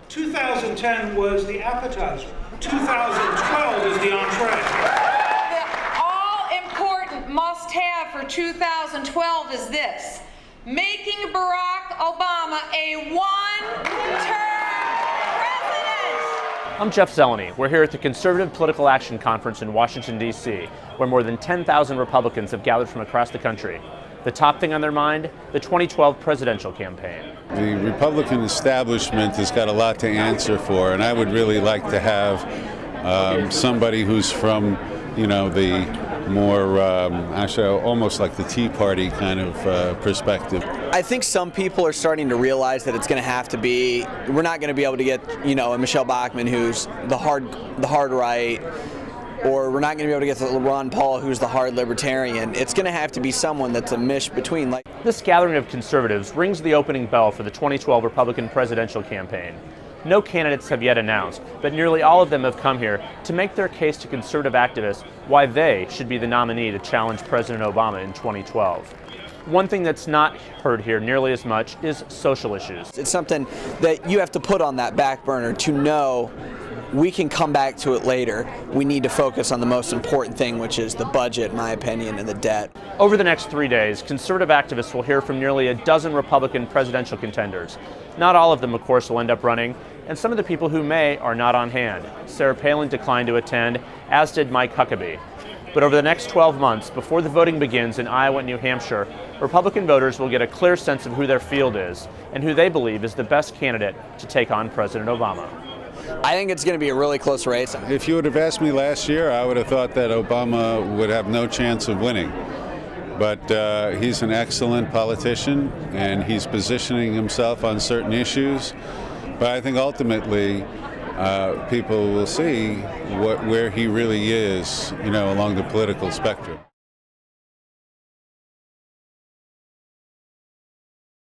2010 was the appetizer. 2012 is the entree. The all-important must-have for 2012 is this: making Barack Obama a one-term president. I'm Jeff Zeleny. We're here at the Conservative Political Action Conference in Washington, D.C., where more than 10,000 Republicans have gathered from across the country. The top thing on their mind, the 2012 presidential campaign. The Republican establishment has got a lot to answer for, and I would really like to have somebody who's from, the more, actually almost like the Tea Party kind of perspective. I think some people are starting to realize that it's going to have to be, we're not going to be able to get, a Michelle Bachmann who's the hard right, or we're not going to be able to get to Ron Paul who's the hard libertarian. It's going to have to be someone that's a mish between. This gathering of conservatives rings the opening bell for the 2012 Republican presidential campaign. No candidates have yet announced, but nearly all of them have come here to make their case to conservative activists why they should be the nominee to challenge President Obama in 2012. One thing that's not heard here nearly as much is social issues. It's something that you have to put on that back burner to know we can come back to it later. We need to focus on the most important thing, which is the budget, in my opinion, and the debt. Over the next 3 days, conservative activists will hear from nearly a dozen Republican presidential contenders. Not all of them, of course, will end up running, and some of the people who may are not on hand. Sarah Palin declined to attend, as did Mike Huckabee. But over the next 12 months, before the voting begins in Iowa and New Hampshire, Republican voters will get a clear sense of who their field is and who they believe is the best candidate to take on President Obama. I think it's going to be a really close race. If you would have asked me last year, I would have thought that Obama would have no chance of winning. But he's an excellent politician, and he's positioning himself on certain issues. But I think ultimately people will see where he really is, along the political spectrum.